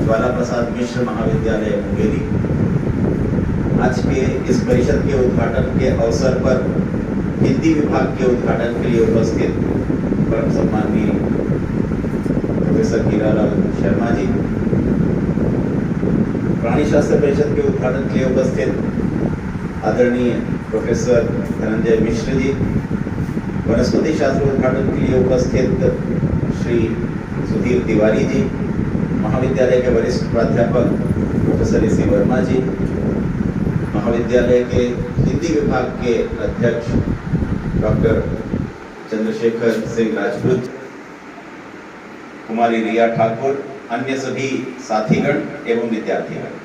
ज्वाला प्रसाद मिश्र महाविद्यालय मुंगेरी। आज के इस परिषद के उद्घाटन के अवसर पर हिंदी विभाग के उद्घाटन के लिए उपस्थित परम सम्माननीय प्रोफेसर हीरालाल शर्मा जी, प्राणी शास्त्र परिषद के उद्घाटन के लिए उपस्थित आदरणीय प्रोफेसर धनंजय मिश्र जी, वनस्पति शास्त्र उद्घाटन के लिए उपस्थित श्री सुधीर तिवारी जी, महाविद्यालय के वरिष्ठ प्राध्यापक प्रोफेसर ऋषि वर्मा जी, महाविद्यालय के हिंदी विभाग के अध्यक्ष डॉक्टर चंद्रशेखर सिंह राजपूत, कुमारी रिया ठाकुर, अन्य सभी साथीगण एवं विद्यार्थीगण,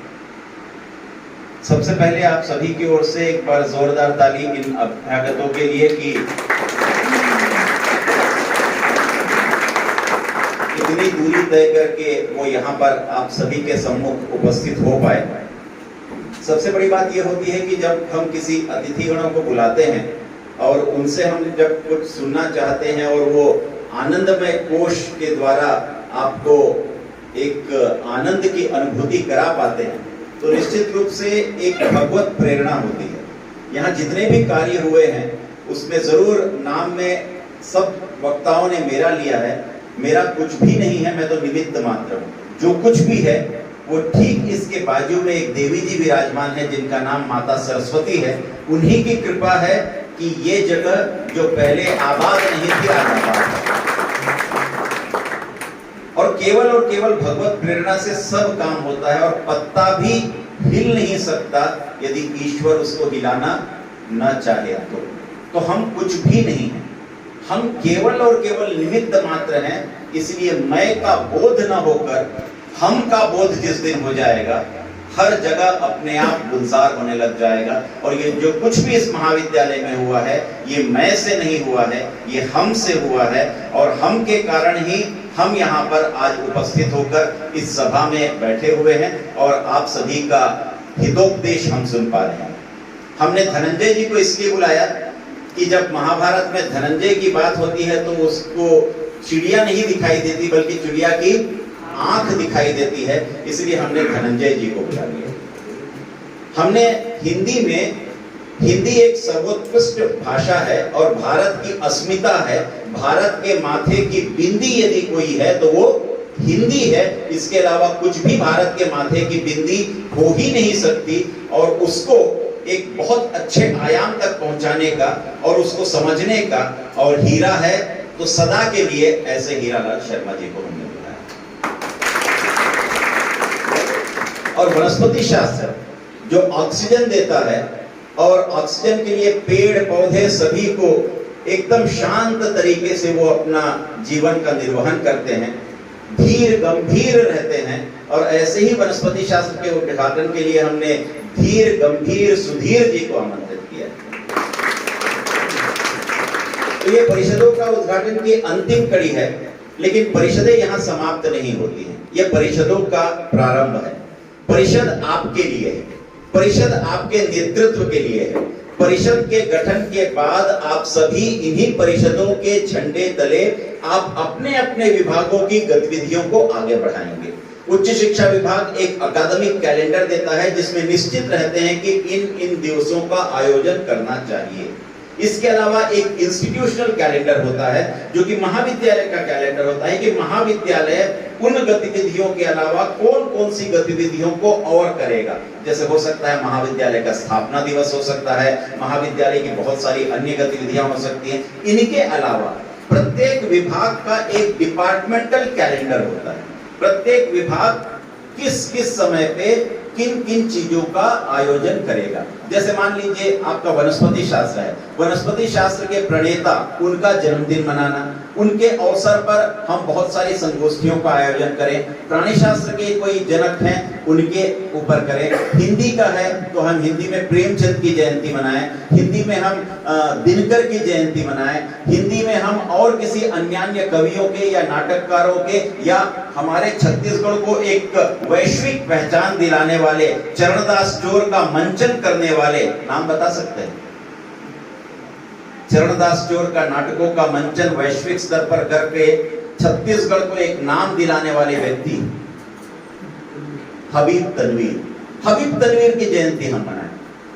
सबसे पहले आप सभी की ओर से एक बार जोरदार ताली इन अभ्यागतों के लिए कि इतनी दूरी तय करके वो यहाँ पर आप सभी के सम्मुख उपस्थित हो पाए। सबसे बड़ी बात यह होती है कि जब हम किसी अतिथिगणों को बुलाते हैं और उनसे हम जब कुछ सुनना चाहते हैं और वो आनंदमय कोश के द्वारा आपको एक आनंद की अनुभूति करा पाते हैं, तो निश्चित रूप से एक भगवत प्रेरणा होती है। यहाँ जितने भी कार्य हुए हैं उसमें जरूर नाम में सब वक्ताओं ने मेरा लिया है, मेरा कुछ भी नहीं है, मैं तो निमित्त मात्र हूँ। जो कुछ भी है वो ठीक इसके बाजू में एक देवी जी विराजमान है जिनका नाम माता सरस्वती है। उन्हीं की कृपा है कि ये जगह जो पहले आबाद नहीं थी आज आबाद है। और केवल भगवत प्रेरणा से सब काम होता है और पत्ता भी हिल नहीं सकता यदि ईश्वर उसको हिलाना न चाहे तो हम कुछ भी नहीं हैं, हम केवल और केवल निमित्त मात्र हैं। इसलिए मैं का बोध न होकर हम का बोध जिस दिन हो जाएगा, हर जगह अपने आप गुलजार होने लग जाएगा। और ये जो कुछ भी इस महाविद्यालय में हुआ है ये मैं से नहीं हुआ है, ये हम से हुआ है। और हम के कारण ही हम यहाँ पर आज उपस्थित होकर इस सभा में बैठे हुए हैं और आप सभी का हितोपदेश हम सुन पा रहे हैं। हमने धनंजय जी को इसलिए बुलाया कि जब महाभारत में धनंजय की बात होती है तो उसको चिड़िया नहीं दिखाई देती बल्कि चिड़िया की आंख दिखाई देती है, इसलिए हमने धनंजय जी को बुला लिया। हमने हिंदी एक सर्वोत्कृष्ट भाषा है और भारत की अस्मिता है। भारत के माथे की बिंदी यदि कोई है तो वो हिंदी है। इसके अलावा कुछ भी भारत के माथे की बिंदी हो ही नहीं सकती। और उसको एक बहुत अच्छे आयाम तक पहुंचाने का और उसको समझने का और हीरा है तो सदा के लिए ऐसे हीरालाल शर्मा जी को हमने बुलाया। और वनस्पति शास्त्र जो ऑक्सीजन देता है और ऑक्सीजन के लिए पेड़ पौधे सभी को एकदम शांत तरीके से वो अपना जीवन का निर्वहन करते हैं, धीर गंभीर रहते हैं। और ऐसे ही वनस्पति शास्त्र के उद्घाटन के लिए हमने धीर गंभीर सुधीर जी को आमंत्रित किया। तो ये परिषदों का उद्घाटन की अंतिम कड़ी है, लेकिन परिषदें यहाँ समाप्त नहीं होती हैं। ये परिषदों का प्रारंभ है। परिषद आपके लिए है, परिषद आपके नेतृत्व के लिए है। परिषद के गठन के बाद आप सभी इन्हीं परिषदों के झंडे तले आप अपने अपने विभागों की गतिविधियों को आगे बढ़ाएंगे। उच्च शिक्षा विभाग एक अकादमिक कैलेंडर देता है जिसमें निश्चित रहते हैं कि इन दिवसों का आयोजन करना चाहिए। इसके अलावा एक इंस्टीट्यूशनल कैलेंडर होता है जो कि महाविद्यालय का कैलेंडर होता है कि महाविद्यालय उन गतिविधियों के अलावा कौन कौन सी गतिविधियों को और करेगा। जैसे हो सकता है महाविद्यालय का स्थापना दिवस हो सकता है, महाविद्यालय की बहुत सारी अन्य गतिविधियां हो सकती हैं। इनके अलावा प्रत्येक विभाग का एक डिपार्टमेंटल कैलेंडर होता है। प्रत्येक विभाग किस किस समय पे किन किन चीजों का आयोजन करेगा। जैसे मान लीजिए आपका वनस्पति शास्त्र है, वनस्पति शास्त्र के प्रणेता उनका जन्मदिन मनाना, उनके अवसर पर हम बहुत सारी संगोष्ठियों का आयोजन करें। प्राणी शास्त्र के कोई जनक हैं उनके ऊपर करें। हिंदी का है तो हम हिंदी में प्रेमचंद की जयंती मनाएं, हिंदी में हम दिनकर की जयंती मनाएं, हिंदी में हम और किसी अन्य कवियों के या नाटककारों के या हमारे छत्तीसगढ़ को एक वैश्विक पहचान दिलाने वाले चरणदास चोर का मंचन करने वाले नाम बता सकते हैं? चरणदास चोर का नाटकों का मंचन वैश्विक स्तर पर करके छत्तीसगढ़ को एक नाम दिलाने वाले व्यक्ति हबीब तनवीर। हबीब तनवीर की जयंती हम मनाएं।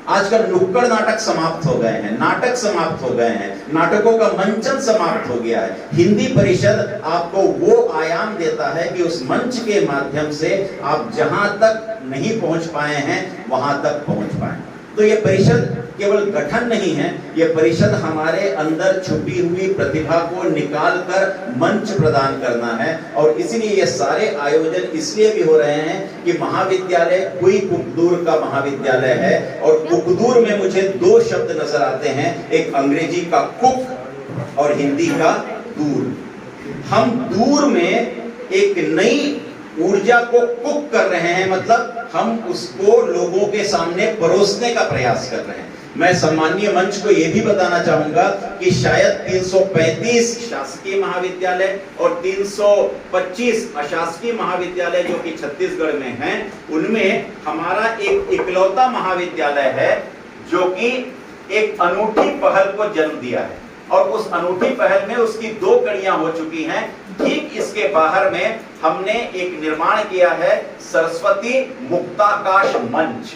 आजकल नुक्कड़ नाटक समाप्त हो गए हैं, नाटक समाप्त हो गए हैं, नाटकों का मंचन समाप्त हो गया है। हिंदी परिषद आपको वो आयाम देता है कि उस मंच के माध्यम से आप जहां तक नहीं पहुंच पाए हैं वहां तक पहुंच पाए। तो ये परिषद केवल गठन नहीं है, ये परिषद हमारे अंदर छुपी हुई प्रतिभा को निकालकर मंच प्रदान करना है। और इसीलिए ये सारे आयोजन इसलिए भी हो रहे हैं कि महाविद्यालय कोई कुकदूर का महाविद्यालय है, और कुकदूर में मुझे दो शब्द नजर आते हैं, एक अंग्रेजी का कुक और हिंदी का दूर। हम दूर में एक नई ऊर्जा को कुक कर रहे हैं, मतलब हम उसको लोगों के सामने परोसने का प्रयास कर रहे हैं। मैं सम्मानीय मंच को यह भी बताना चाहूंगा कि शायद 335 शासकीय महाविद्यालय और 325 अशासकीय महाविद्यालय जो कि छत्तीसगढ़ में हैं, उनमें हमारा एक इकलौता महाविद्यालय है जो कि एक अनूठी पहल को जन्म दिया है। और उस अनूठी पहल में उसकी दो कड़ियां हो चुकी हैं। ठीक इसके बाहर में हमने एक निर्माण किया है सरस्वती मुक्ताकाश मंच।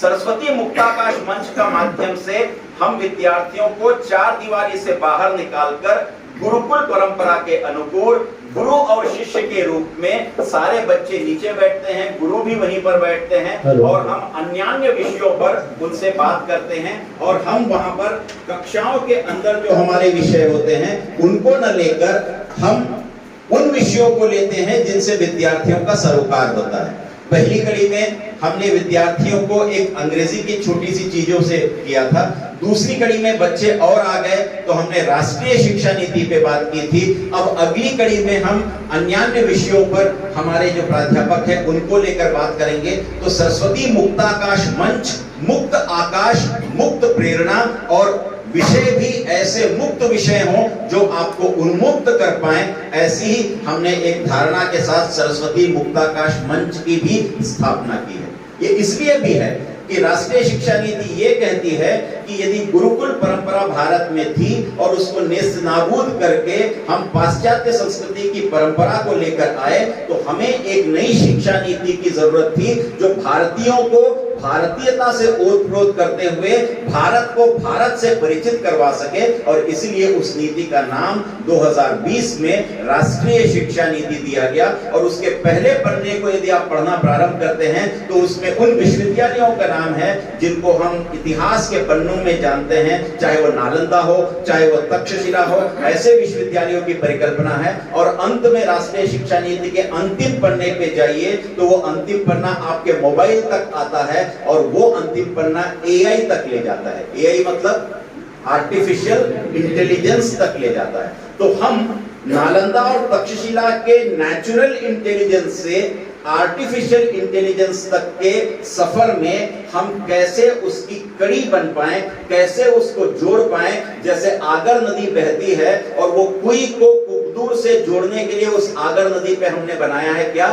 सरस्वती मुक्ताकाश मंच का माध्यम से हम विद्यार्थियों को चार दीवारी से बाहर निकालकर गुरुकुल परंपरा के अनुकूल गुरु और शिष्य के रूप में सारे बच्चे नीचे बैठते हैं, गुरु भी वहीं पर बैठते हैं और हम अन्यान्य विषयों पर उनसे बात करते हैं। और हम वहां पर कक्षाओं के अंदर जो हमारे विषय होते हैं उनको न लेकर हम उन विषयों को लेते हैं जिनसे विद्यार्थियों का सरोकार होता है। पहली कड़ी में हमने विद्यार्थियों को एक अंग्रेजी की छोटी सी चीजों से किया था। दूसरी कड़ी में बच्चे और आ गए तो हमने राष्ट्रीय शिक्षा नीति पे बात की थी। अब अगली कड़ी में हम अन्यान्य विषयों पर हमारे जो प्राध्यापक हैं उनको लेकर बात करेंगे। तो सरस्वती मुक्ताकाश मंच, मुक्त आकाश, मुक्त प्रेरणा और विषय भी ऐसे मुक्त विषय हों जो आपको उन्मुक्त कर पाए, ऐसी ही हमने एक धारणा के साथ सरस्वती मुक्ताकाश मंच की भी स्थापना की है। ये इसलिए भी है कि राष्ट्रीय शिक्षा नीति ये कहती है कि यदि गुरुकुल परंपरा भारत में थी और उसको नेस्तनाबूद करके हम पाश्चात्य संस्कृति की परंपरा को लेकर आए, तो हमें एक नई शिक्षा नीति की जरूरत थी जो भारतीयों को भारतीयता से ओतप्रोत करते हुए भारत को भारत से परिचित करवा सके। और इसलिए उस नीति का नाम 2020 में राष्ट्रीय शिक्षा नीति दिया गया। और उसके पहले पन्ने को यदि आप पढ़ना प्रारंभ करते हैं तो उसमें उन विश्वविद्यालयों का नाम है जिनको हम इतिहास के पन्नों में जानते हैं, चाहे वो नालंदा हो, चाहे वो तक्षशिला हो, ऐसे विश्वविद्यालयों की परिकल्पना है। और अंत में राष्ट्रीय शिक्षा नीति के अंतिम पन्ने पे जाइए तो वो अंतिम पन्ना आपके मोबाइल तक आता है और वो अंतिम पन्ना एआई तक ले जाता है। एआई मतलब आर्टिफिशियल इंटेलिजेंस तक ले जाता है। तो हम नालंदा और तक्षशिला के नेचुरल इंटेलिजेंस से आर्टिफिशियल इंटेलिजेंस तक के सफर में हम कैसे उसकी कड़ी बन पाए, कैसे उसको जोड़ पाए। जैसे आगर नदी बहती है और वो कुई को कुकदूर से जोड़ने के लिए उस आगर नदी पे हमने बनाया है क्या?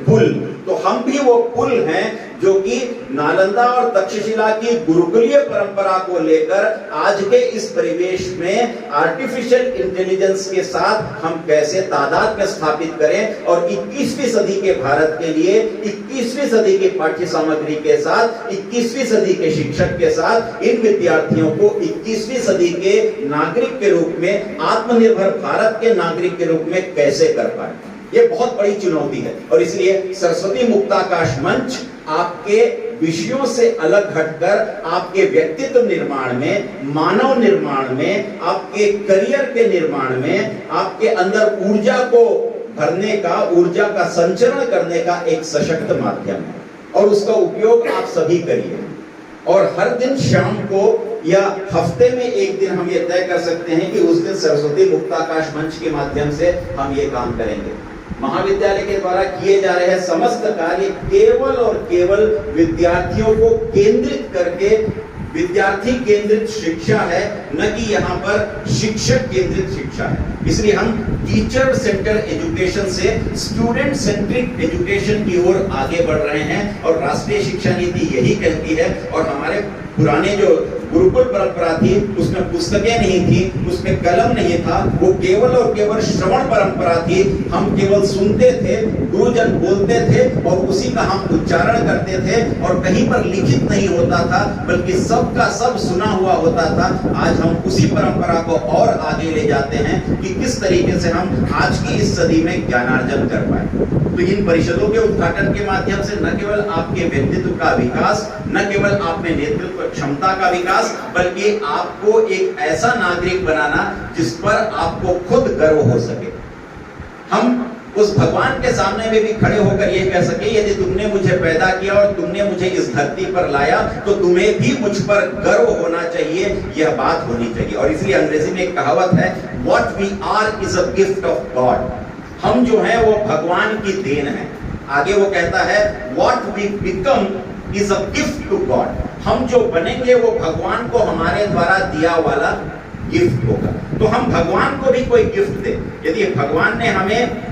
पुल। तो हम भी वो पुल हैं जो कि नालंदा और तक्षशिला की गुरुकुलीय परंपरा को लेकर आज के इस परिवेश में आर्टिफिशियल इंटेलिजेंस के साथ हम कैसे तादाद में स्थापित करें और 21वीं सदी के भारत के लिए 21वीं सदी की पाठ्य सामग्री के साथ 21वीं सदी के शिक्षक के साथ इन विद्यार्थियों को 21वीं सदी के नागरिक के रूप में, आत्मनिर्भर भारत के नागरिक के रूप में कैसे कर पाए। ये बहुत बड़ी चुनौती है। और इसलिए सरस्वती मुक्ताकाश मंच आपके विषयों से अलग हटकर आपके व्यक्तित्व निर्माण में, मानव निर्माण में, आपके करियर के निर्माण में, आपके अंदर ऊर्जा को भरने का, ऊर्जा का संचरण करने का एक सशक्त माध्यम है। और उसका उपयोग आप सभी करिए। और हर दिन शाम को या हफ्ते में एक दिन हम ये तय कर सकते हैं कि उस दिन सरस्वती मुक्ताकाश मंच के माध्यम से हम ये काम करेंगे। महाविद्यालय के द्वारा किए जा रहे समस्त कार्य केवल और केवल विद्यार्थियों को केंद्रित करके विद्यार्थी केंद्रित शिक्षा है, न कि यहाँ पर शिक्षक केंद्रित शिक्षा है। इसलिए हम टीचर सेंटर एजुकेशन से स्टूडेंट सेंट्रिक एजुकेशन की ओर आगे बढ़ रहे हैं और राष्ट्रीय शिक्षा नीति यही कहती है। और हमारे पुराने जो गुरुकुल परंपरा थी उसमें पुस्तकें नहीं थी, उसमें कलम नहीं था, वो केवल और केवल श्रवण परंपरा थी। हम केवल सुनते थे, गुरुजन बोलते थे और उसी का हम उच्चारण करते थे और कहीं पर लिखित नहीं होता था, बल्कि सबका सब सुना हुआ होता था। आज हम उसी परंपरा को और आगे ले जाते हैं कि किस तरीके से हम आज की इस सदी में ज्ञानार्जन कर पाए। तो इन परिषदों के उद्घाटन के माध्यम से न केवल आपके व्यक्तित्व का विकास, न केवल आप में नेतृत्व क्षमता का विकास, बल्कि आपको एक ऐसा नागरिक बनाना जिस पर आपको खुद गर्व हो सके। हम उस भगवान के सामने में भी खड़े होकर यह कह सके, यदि तुमने मुझे पैदा किया और तुमने मुझे इस धरती पर लाया तो तुम्हें भी मुझ पर गर्व होना चाहिए, यह बात होनी चाहिए। और इसलिए अंग्रेजी में एक कहावत है, what we are is a gift of God. हम जो है वो भगवान की देन है। आगे वो कहता है, what we become is a gift to God. हम जो बनेंगे वो भगवान को हमारे द्वारा दिया वाला गिफ्ट होगा। तो हम भगवान को भी कोई गिफ्ट दें। यदि भगवान ने हमें,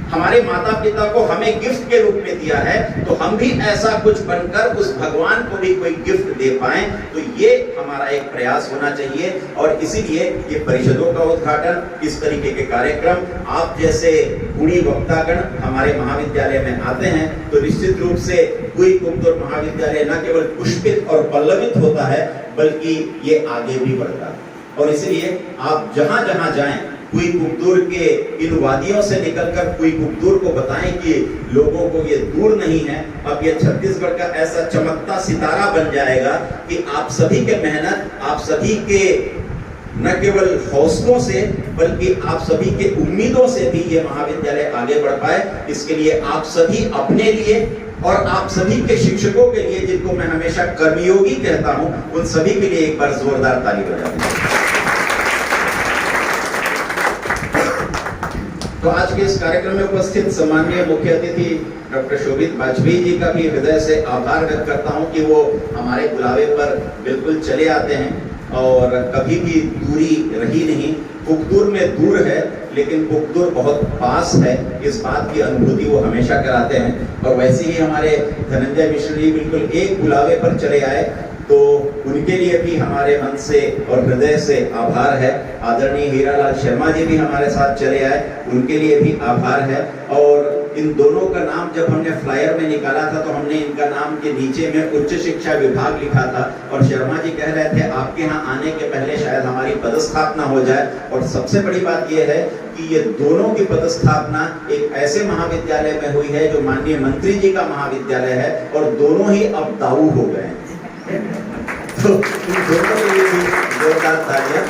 हमारे माता पिता को हमें गिफ्ट के रूप में दिया है, तो हम भी ऐसा कुछ बनकर उस भगवान को भी कोई गिफ्ट दे पाएं, तो ये हमारा एक प्रयास होना चाहिए। और इसीलिए ये परिषदों का उद्घाटन, इस तरीके के कार्यक्रम, आप जैसे गुणी वक्तागण हमारे महाविद्यालय में आते हैं तो निश्चित रूप से कुई-कुबदुर महाविद्यालय न केवल पुष्पित और पल्लवित होता है, बल्कि ये आगे भी बढ़ता है। और इसलिए आप जहां जहां जाएं, कुई-कुबदुर के इन वादियों से निकलकर कुई-कुबदुर को बताएं कि लोगों को ये दूर नहीं है। अब ये छत्तीसगढ़ का ऐसा चमकता सितारा बन जाएगा कि आप सभी के मेहनत, आप सभी के न केवल हौसलों से, बल्कि आप सभी के उम्मीदों से भी ये महाविद्यालय आगे बढ़ पाए। इसके लिए आप सभी अपने लिए और आप सभी के शिक्षकों के लिए, जिनको मैं हमेशा कर्मयोगी कहता हूं, उन सभी के लिए एक बार जोरदार ताली बजाएं। तो आज के इस कार्यक्रम में उपस्थित सम्माननीय मुख्य अतिथि डॉक्टर शोभित वाजपेयी जी का भी हृदय से आभार व्यक्त करता हूं कि वो हमारे बुलावे पर बिल्कुल चले आते हैं और कभी भी दूरी रही नहीं। कुकदुर में दूर है, लेकिन कुकदुर बहुत पास है, इस बात की अनुभूति वो हमेशा कराते हैं। और वैसे ही हमारे धनंजय मिश्र जी बिल्कुल एक बुलावे पर चले आए, तो उनके लिए भी हमारे मन से और हृदय से आभार है। आदरणीय हीरालाल शर्मा जी भी हमारे साथ चले आए, उनके लिए भी आभार है। और इन दोनों का नाम जब हमने फ्लायर में निकाला था तो हमने इनका नाम के नीचे में उच्च शिक्षा विभाग लिखा था, और शर्मा जी कह रहे थे आपके यहाँ आने के पहले शायद हमारी पदस्थापना हो जाए। और सबसे बड़ी बात यह है कि ये दोनों की पदस्थापना एक ऐसे महाविद्यालय में हुई है जो माननीय मंत्री जी का महाविद्यालय है, और दोनों ही अब दाऊ हो गए हैं। तो इन दोनों के लिए भी जोरदार तालियां।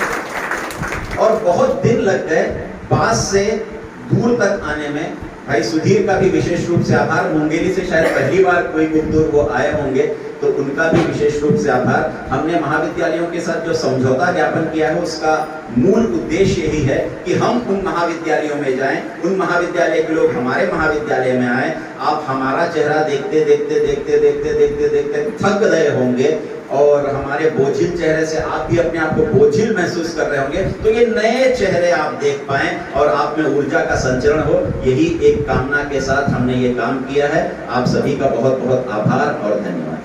और बहुत दिन लग गए पास से दूर तक आने में। भाई सुधीर का भी विशेष रूप से आभार। मुंगेरी से शायद पहली बार कोई कुकदुर वो आए होंगे, तो उनका भी विशेष रूप से आभार। हमने महाविद्यालयों के साथ जो समझौता ज्ञापन किया है उसका मूल उद्देश्य यही है कि हम उन महाविद्यालयों में जाएं, उन महाविद्यालय के लोग हमारे महाविद्यालय में आए। आप हमारा चेहरा देखते देखते देखते देखते देखते देखते थक गए होंगे और हमारे बोझिल चेहरे से आप भी अपने आप को बोझिल महसूस कर रहे होंगे, तो ये नए चेहरे आप देख पाएं और आप में ऊर्जा का संचरण हो, यही एक कामना के साथ हमने ये काम किया है। आप सभी का बहुत बहुत आभार और धन्यवाद।